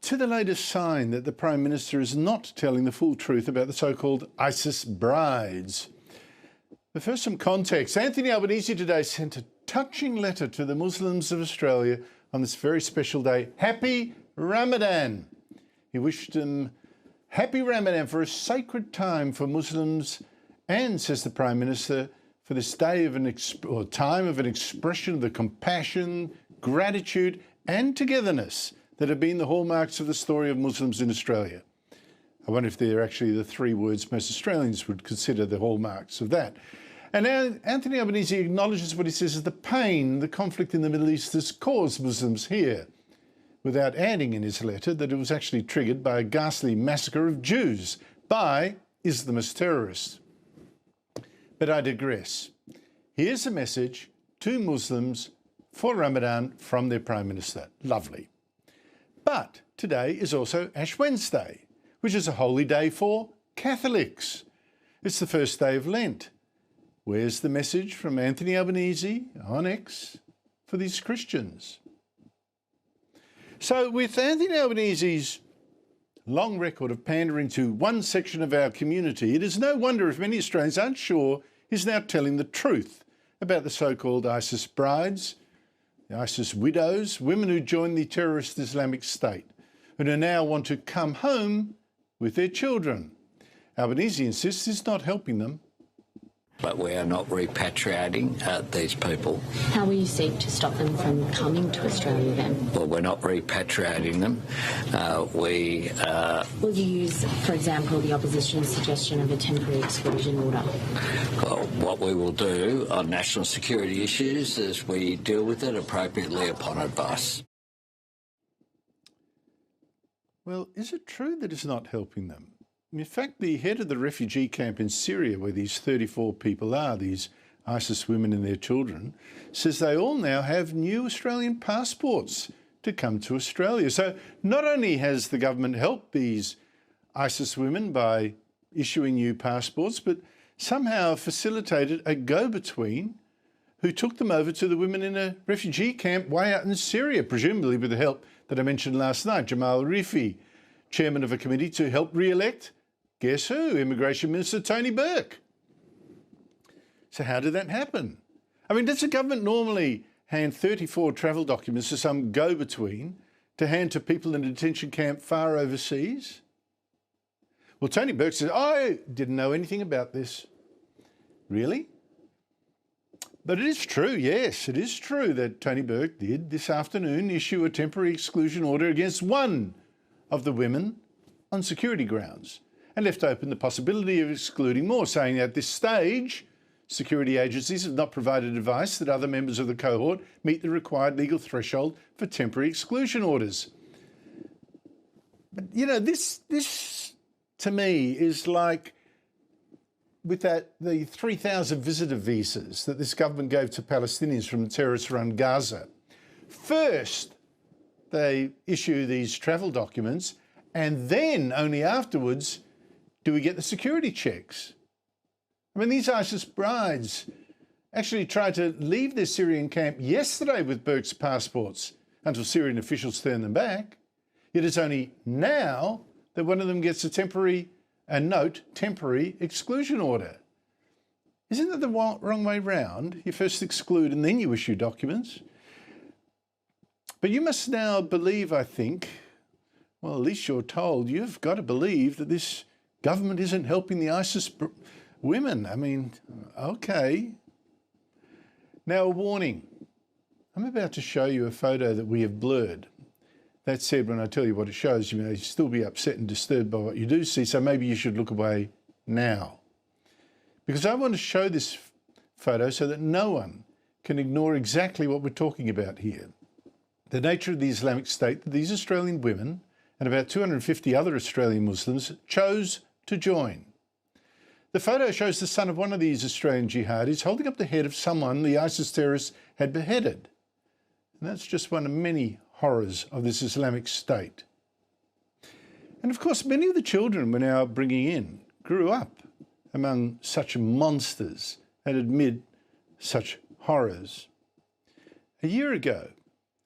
To the latest sign that the Prime Minister is not telling the full truth about the so-called ISIS brides. But first, some context. Anthony Albanese today sent a touching letter to the Muslims of Australia on this very special day. Happy Ramadan. He wished them happy Ramadan for a sacred time for Muslims and, says the Prime Minister, for this day of time of an expression of the compassion, gratitude and togetherness that have been the hallmarks of the story of Muslims in Australia. I wonder if they're actually the three words most Australians would consider the hallmarks of that. And now Anthony Albanese acknowledges what he says is the pain the conflict in the Middle East has caused Muslims here, without adding in his letter that it was actually triggered by a ghastly massacre of Jews by Islamist terrorists. But I digress. Here's a message to Muslims for Ramadan from their Prime Minister. Lovely. But today is also Ash Wednesday, which is a holy day for Catholics. It's the first day of Lent. Where's the message from Anthony Albanese on X for these Christians? So with Anthony Albanese's long record of pandering to one section of our community, it is no wonder if many Australians aren't sure he's now telling the truth about the so-called ISIS brides, the ISIS widows, women who joined the terrorist Islamic State and who now want to come home with their children. Albanese insists he's not helping them. But we are not repatriating these people. How will you seek to stop them from coming to Australia then? Well, we're not repatriating them. Will you use, for example, the opposition's suggestion of a temporary exclusion order? Well, what we will do on national security issues is we deal with it appropriately upon advice. Well, is it true that it's not helping them? In fact, the head of the refugee camp in Syria, where these 34 people are, these ISIS women and their children, says they all now have new Australian passports to come to Australia. So not only has the government helped these ISIS women by issuing new passports, but somehow facilitated a go-between who took them over to the women in a refugee camp way out in Syria, presumably with the help that I mentioned last night, Jamal Rifi, chairman of a committee to help re-elect, guess who? Immigration Minister Tony Burke. So how did that happen? I mean, does the government normally hand 34 travel documents to some go-between to hand to people in a detention camp far overseas? Well, Tony Burke says, I didn't know anything about this. Really? But it is true, yes, it is true that Tony Burke did this afternoon issue a temporary exclusion order against one of the women on security grounds, and left open the possibility of excluding more, saying at this stage, security agencies have not provided advice that other members of the cohort meet the required legal threshold for temporary exclusion orders. But, you know, this to me is like with the 3,000 visitor visas that this government gave to Palestinians from the terrorist-run Gaza. First, they issue these travel documents, and then only afterwards do we get the security checks. I mean, these ISIS brides actually tried to leave their Syrian camp yesterday with Burke's passports until Syrian officials turned them back. It is only now that one of them gets a temporary exclusion order. Isn't that the wrong way round? You first exclude and then you issue documents. But you must now believe, I think, well, at least you're told, you've got to believe that this government isn't helping the ISIS women. I mean, okay. Now, a warning. I'm about to show you a photo that we have blurred. That said, when I tell you what it shows, you may still be upset and disturbed by what you do see, so maybe you should look away now. Because I want to show this photo so that no one can ignore exactly what we're talking about here. The nature of the Islamic State that these Australian women and about 250 other Australian Muslims chose to join. The photo shows the son of one of these Australian jihadis holding up the head of someone the ISIS terrorists had beheaded. And that's just one of many horrors of this Islamic State. And of course, many of the children we're now bringing in grew up among such monsters and amid such horrors. A year ago,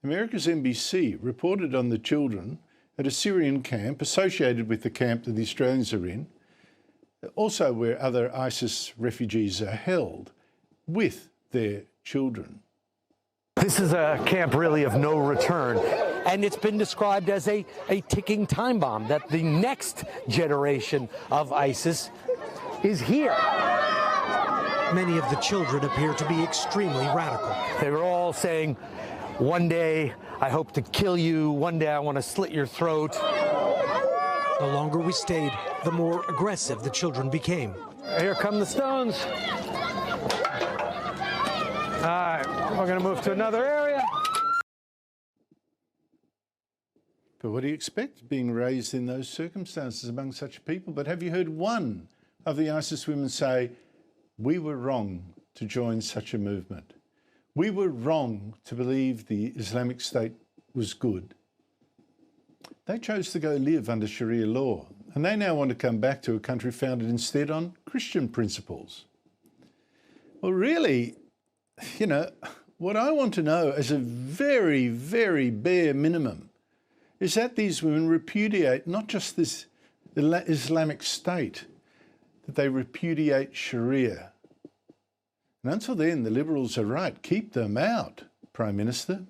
America's NBC reported on the children at a Syrian camp associated with the camp that the Australians are in, also where other ISIS refugees are held, with their children. This is a camp really of no return, and it's been described as a ticking time bomb, that the next generation of ISIS is here. Many of the children appear to be extremely radical. They were all saying, one day I hope to kill you, one day I want to slit your throat. The longer we stayed, the more aggressive the children became. Here come the stones. All right, we're going to move to another area. But what do you expect being raised in those circumstances among such people? But have you heard one of the ISIS women say, we were wrong to join such a movement? We were wrong to believe the Islamic State was good. They chose to go live under Sharia law, and they now want to come back to a country founded instead on Christian principles. Well, really, you know, what I want to know as a very, very bare minimum is that these women repudiate not just this Islamic State, that they repudiate Sharia. And until then, the Liberals are right. Keep them out, Prime Minister.